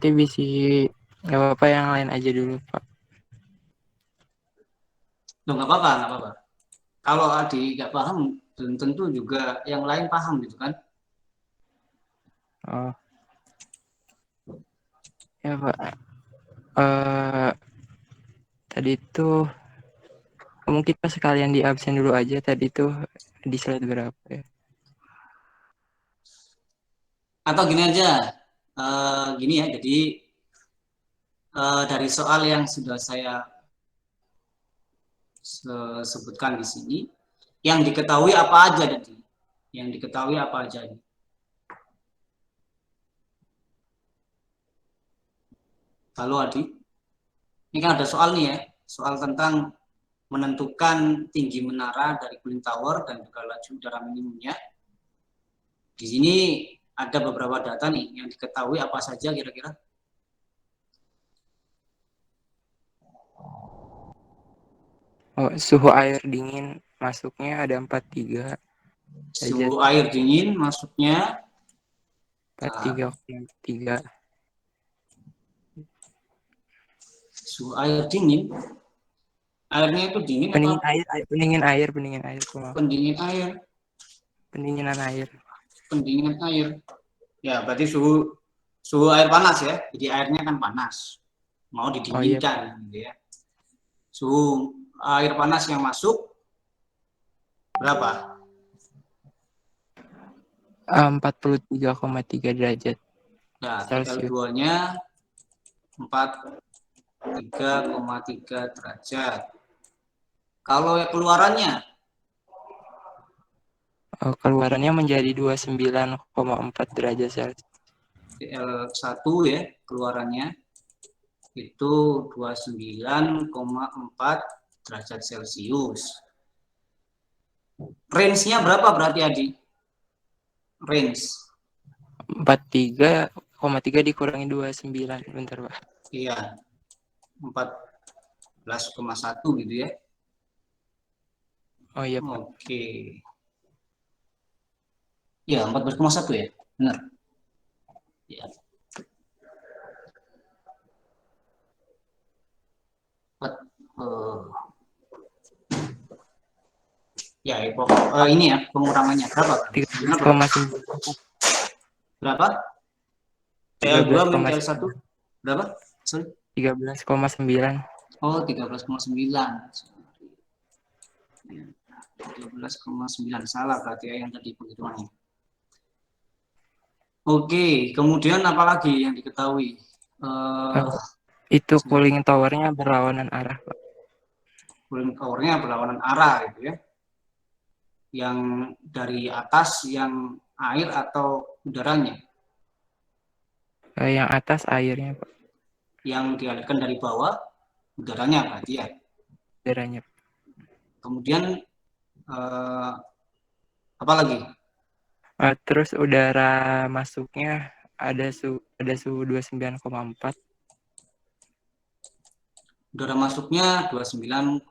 TBC nggak apa-apa, yang lain aja dulu Pak. Loh, nggak apa-apa, nggak apa-apa. Kalau adik nggak paham, belum tentu juga yang lain paham gitu kan. Oh ya Pak. eh Tadi tuh mungkin Pak sekalian di absen dulu aja, tadi tuh di slide berapa ya? Atau gini aja, gini ya, jadi dari soal yang sudah saya sebutkan di sini, yang diketahui apa aja tadi? Yang diketahui apa aja? Halo Adi, ini kan ada soal nih ya, soal tentang menentukan tinggi menara dari cooling tower dan juga laju udara minimumnya. Di sini ada beberapa data nih yang diketahui apa saja kira-kira. Oh, suhu air dingin masuknya ada 43 derajat. Suhu air dingin masuknya 43,3. suhu air dingin, airnya itu dingin apa Pendingin air, maaf. pendingin air? Pendinginan air. Pendinginan air. Ya, berarti suhu suhu air panas ya. Jadi airnya kan panas. Mau Oh iya, didinginkan gitu ya. Suhu air panas yang masuk berapa? 43,3 derajat Ya, Celcius. TL2-nya 43,3 derajat. Kalau keluarannya Keluarannya menjadi 29,4 derajat Celcius. TL1 ya, keluarannya itu 29,4 derajat Celcius. Range-nya berapa berarti Adi? Range. 43,3 dikurangi 29. Bentar, Pak. Iya, 14,1 gitu ya. Oh iya, Pak. Oke. Ya, 14,1 ya. Benar. Ya. Uh, ya, ini ya pengurangannya berapa? Berapa? 13,9. Berapa? TL2 min TL1 berapa? Sorry. 13,9. Oh, 13,9. 13,9 salah berarti ya yang tadi penghitungannya. Oke, kemudian apa lagi yang diketahui? Uh, Itu cooling towernya berlawanan arah, Pak. cooling towernya berlawanan arah gitu ya. Yang dari atas yang air atau udaranya? Yang atas airnya, Pak. Yang dialirkan dari bawah udaranya berarti ya. Udaranya. Kemudian apa lagi? Terus udara masuknya ada suhu 29,4. Udara masuknya 29,4.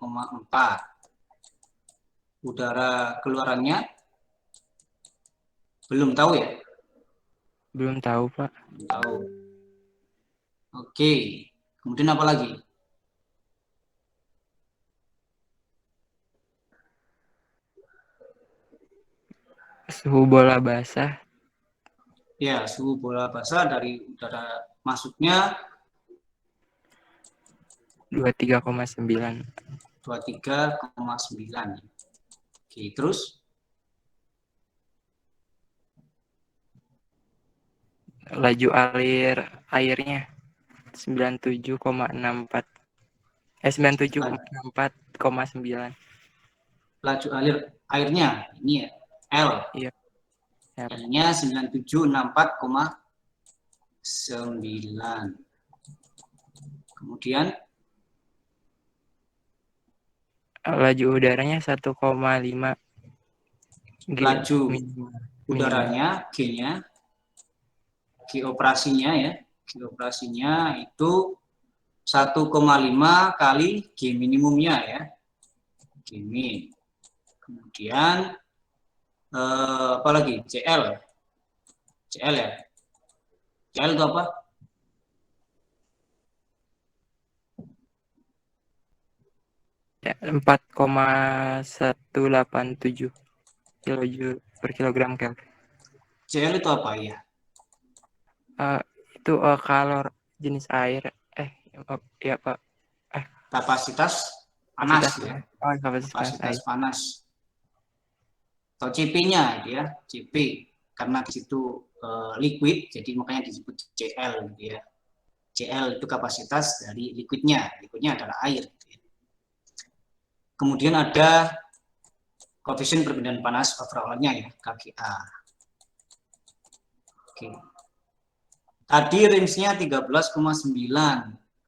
Udara keluarannya belum tahu ya? Belum tahu, Pak. Belum tahu. Oke. Kemudian apa lagi? Suhu bola basah Ya, suhu bola basah dari udara masuknya 23,9. 23,9. Oke, terus Laju alir airnya 97,64. 97,64,9. laju alir airnya ini ya L. Iya, R. L-nya 9764,9. Kemudian Laju udaranya 1,5 G laju minimal. udaranya G-nya, G operasinya ya. G operasinya itu 1,5 kali G minimumnya ya. G min. Kemudian apa lagi? CL. CL ya. CL itu apa? 4,187 kilojoule per kilogram Kelvin. Cl itu apa ya? Itu kalor jenis air. Ya Pak. Kapasitas panas ya. Kapasitas panas. Atau Cp-nya ya, Cp. Karena di situ liquid, jadi makanya disebut Cl gitu ya. Cl itu kapasitas dari liquidnya. Liquidnya adalah air. Gitu ya. Kemudian ada koefisien perbedaan panas overall-nya ya, KGA. Oke. Tadi range-nya 13,9.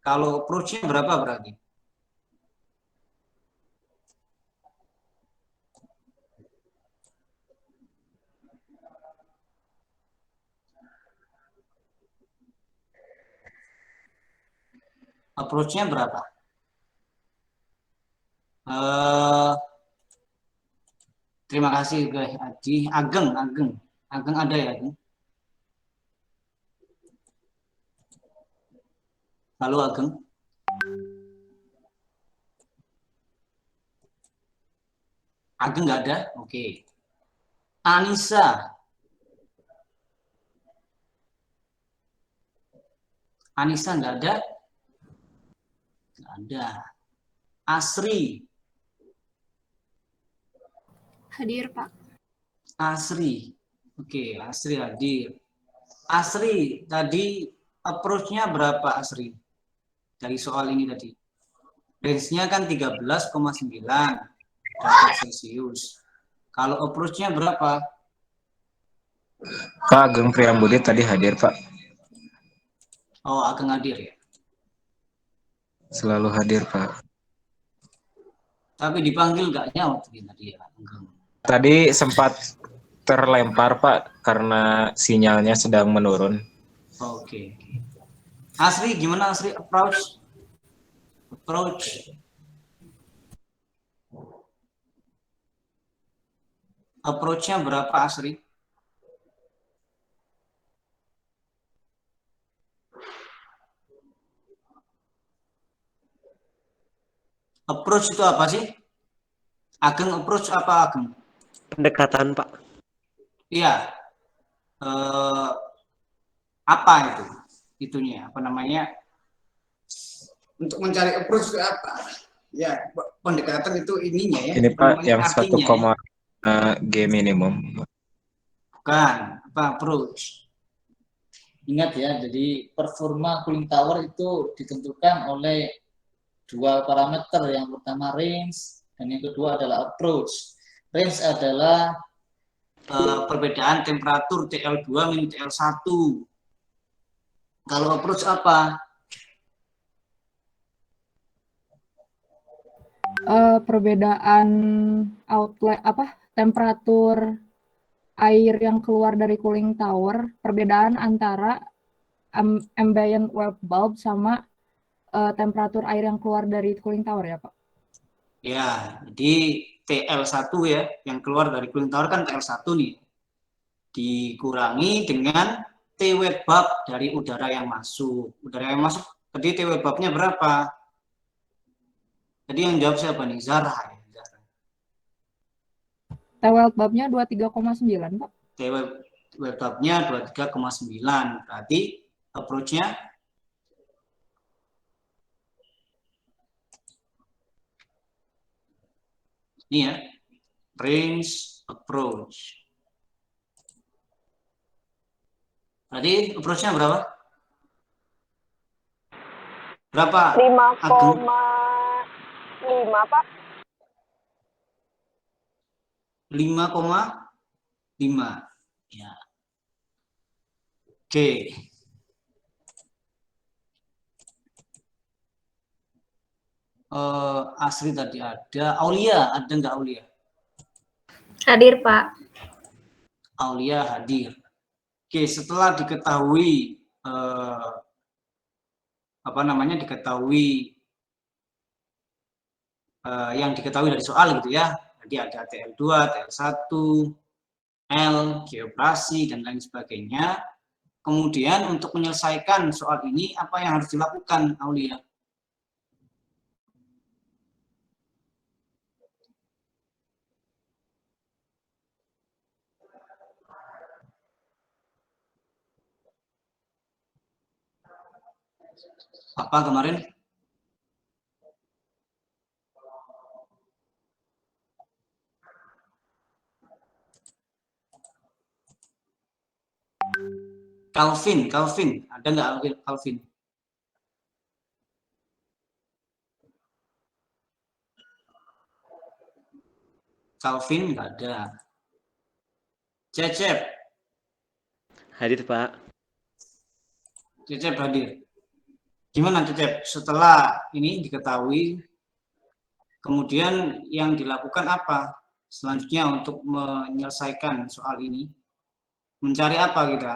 Kalau approach-nya berapa berarti? Approach-nya berapa? Terima kasih guys. Ageng ada ya? Halo Ageng. Ageng nggak ada? Oke. Anissa. Anissa nggak ada? Nggak ada. Asri. Hadir, Pak. Asri. Oke, Asri hadir. Asri, tadi approach-nya berapa Asri? Dari soal ini tadi. Range-nya kan 13,9 derajat Celcius. Kalau approach-nya berapa? Pak Ageng Priyambudi tadi hadir, Pak. Oh, Ageng hadir ya? Selalu hadir, Pak. Tapi dipanggil nggak nyaut tadi ya? Tadi sempat terlempar, Pak, karena sinyalnya sedang menurun. Oke. Asri, gimana Asri approach? Approach-nya berapa Asri? Approach itu apa sih? Ageng approach apa Ageng? Pendekatan, Pak. Iya. Apa itu? Itunya, apa namanya? Untuk mencari approach itu apa? Ya, pendekatan itu ininya ya. Ini Pak yang 1, ya. G minimum. Bukan, apa approach. Ingat ya, jadi performa cooling tower itu ditentukan oleh dua parameter. Yang pertama range, dan yang kedua adalah approach. Range adalah perbedaan temperatur TL2 minus TL1. Kalau approach apa? Perbedaan outlet temperatur air yang keluar dari cooling tower, perbedaan antara ambient wave bulb sama temperatur air yang keluar dari cooling tower ya Pak? Ya, jadi TL1 ya, yang keluar dari cooling tower kan TL1 nih. Dikurangi dengan T wave bulb dari udara yang masuk. Udara yang masuk, tadi T wave bulbnya berapa? Tadi yang jawab siapa nih? Zara ya. T wave bulbnya 23,9 Pak. T wave bulbnya 23,9. Berarti approach-nya ini ya, range approach. Berarti approach-nya berapa? Berapa? 5,5 Pak. 5,5. Ya. Oke. Asri tadi ada. Aulia, ada nggak Aulia? Hadir, Pak. Aulia hadir. Oke, setelah diketahui yang diketahui dari soal gitu ya. Jadi ada TL2, TL1, L, geoperasi, dan lain sebagainya. Kemudian untuk menyelesaikan soal ini, apa yang harus dilakukan, Aulia? Apa kemarin? Calvin, ada nggak Calvin? Calvin nggak ada. Cecep, Hadir, Pak. Cecep hadir. Gimana Cecep? Setelah ini diketahui, kemudian yang dilakukan apa selanjutnya untuk menyelesaikan soal ini? Mencari apa kita?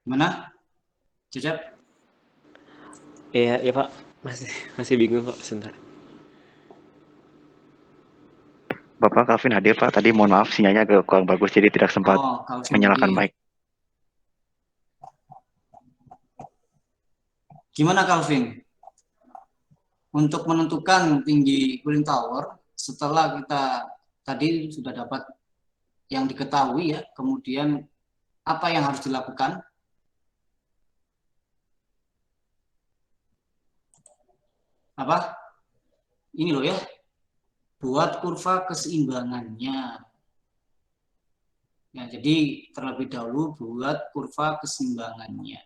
Mana? Cecep? Iya, ya Pak. Masih bingung kok, sebentar. Bapak Calvin hadir Pak. Tadi mohon maaf sinyalnya agak kurang bagus jadi tidak sempat Calvin menyalakan hadir. mic. Gimana Calvin? Untuk menentukan tinggi cooling tower, setelah kita tadi sudah dapat yang diketahui ya, kemudian apa yang harus dilakukan? Apa? Ini loh ya, buat kurva keseimbangannya. Ya, jadi terlebih dahulu buat kurva keseimbangannya.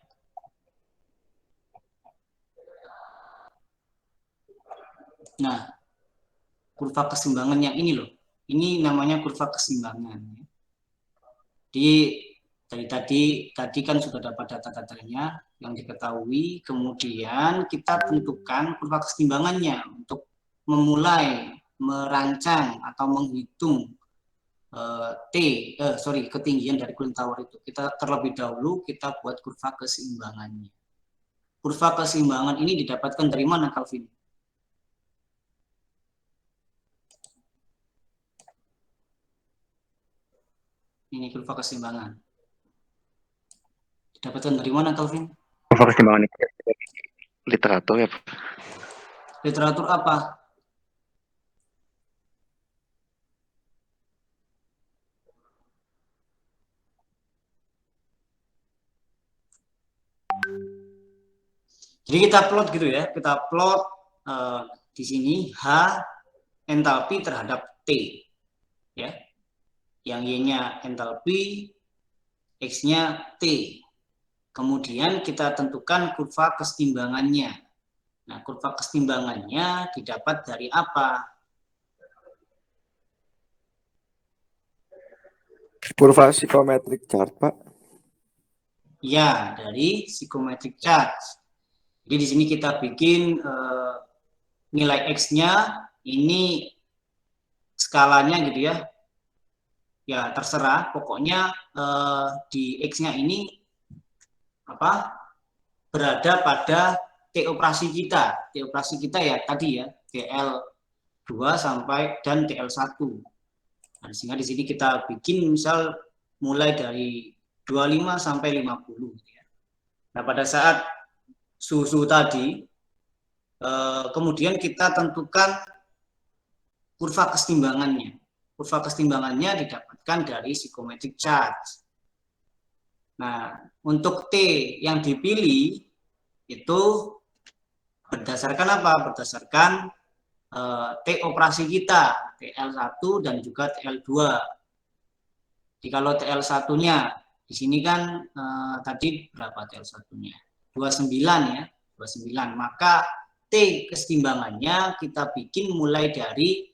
Nah, kurva keseimbangan yang ini loh, ini namanya kurva keseimbangan. Jadi tadi kan sudah dapat data-datanya yang diketahui, kemudian kita tentukan kurva keseimbangannya untuk memulai merancang atau menghitung ketinggian dari cooling tower itu. Kita terlebih dahulu kita buat kurva keseimbangannya. Kurva keseimbangan ini didapatkan dari mana, Calvin? Ini kurva keseimbangan. Didapatkan dari mana, Calvin? Kurva keseimbangan itu literatur ya Pak. Literatur apa? Jadi kita plot gitu ya, kita plot di sini H entalpi terhadap T, ya. Yang Y-nya entalpi, X-nya T. Kemudian kita tentukan kurva keseimbangannya. Nah, kurva keseimbangannya didapat dari apa? Kurva psikometrik chart, Pak. Ya, dari psychometric chart. Jadi di sini kita bikin nilai X-nya ini skalanya gitu ya. Ya, terserah. Pokoknya di X-nya ini berada pada T operasi kita. T operasi kita ya tadi ya, TL2 sampai dan TL1. Nah, sehingga di sini kita bikin misal mulai dari 25 sampai 50 ya. Nah, pada saat susu tadi kemudian kita tentukan kurva keseimbangannya. Kurva keseimbangannya didapatkan dari psychometric chart. Nah, untuk T yang dipilih itu berdasarkan apa? Berdasarkan T operasi kita, TL1 dan juga TL2. Jadi kalau TL1-nya di sini kan tadi berapa TL1-nya? 29 ya, 29. Maka T keseimbangannya kita bikin mulai dari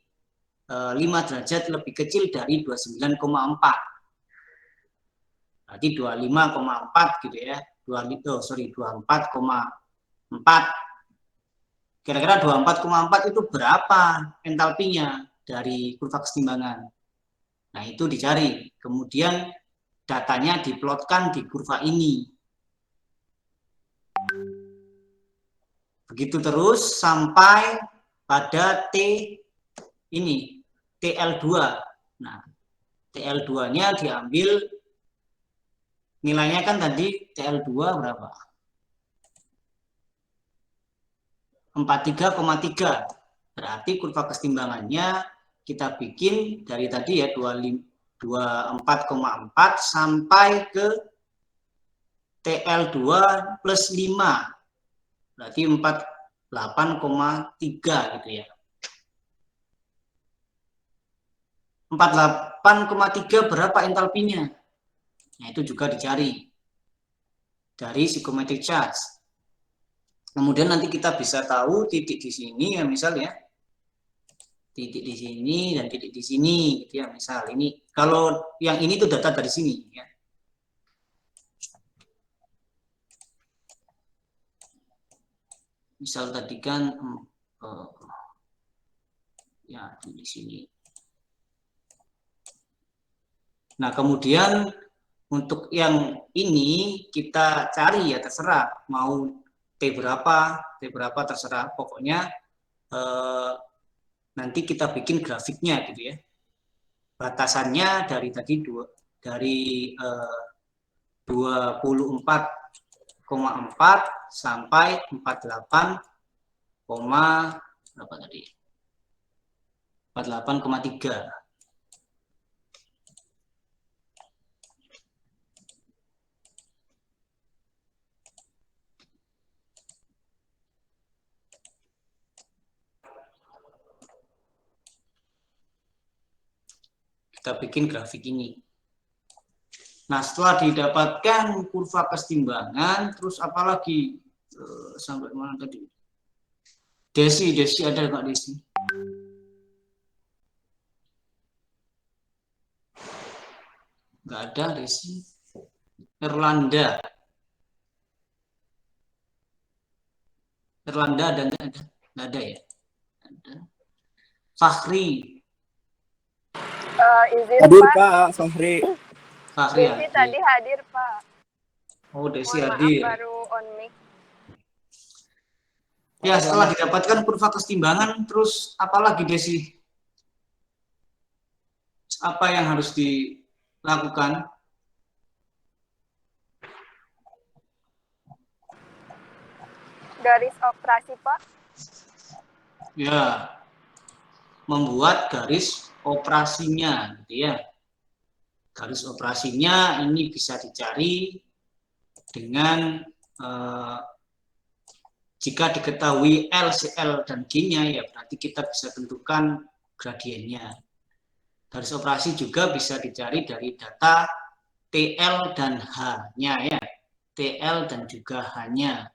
5 derajat lebih kecil dari 29,4. Berarti 25,4 gitu ya. 24,4. Kira-kira 24,4 itu berapa entalpinya dari kurva keseimbangan? Nah, itu dicari. Kemudian datanya diplotkan di kurva ini. Begitu terus sampai pada T ini, TL2. Nah, TL2-nya diambil Nilainya kan tadi TL2 berapa? 43,3. Berarti kurva kesetimbangannya kita bikin dari tadi ya 24,4 sampai ke TL2 plus 5. Berarti 48,3 gitu ya. 48,3 berapa entalpinya? Nah, itu juga dicari dari psychometric charge. Kemudian nanti kita bisa tahu titik di sini ya, misalnya titik di sini dan titik di sini gitu ya. Misal ini, kalau yang ini tuh data dari sini ya. Misal tadi kan ya di sini. Nah, kemudian untuk yang ini kita cari ya, terserah mau T berapa terserah, pokoknya nanti kita bikin grafiknya gitu ya. Batasannya dari tadi 24,4 sampai 48, berapa tadi? 48,3. Kita bikin grafik ini. Nah, setelah didapatkan kurva kesetimbangan, terus apalagi sampai mana tadi? Desi ada nggak Desi? Nggak ada Desi. Erlanda ada nggak ada? Nggak ada ya? Ada. Fahri. Izin Hadir Pak. Pak, Fahri. Fahri Desi tadi hadir Pak. Oh, Desi Mohon hadir. maaf baru on mic. Ya, setelah didapatkan kurva kesetimbangan, terus apalagi Desi? Apa yang harus dilakukan? Garis operasi Pak. Ya, membuat garis operasinya, gitu ya. Garis operasinya ini bisa dicari dengan jika diketahui L, CL, dan G-nya, ya berarti kita bisa tentukan gradiennya. Garis operasi juga bisa dicari dari data TL dan H-nya ya. TL dan juga H-nya.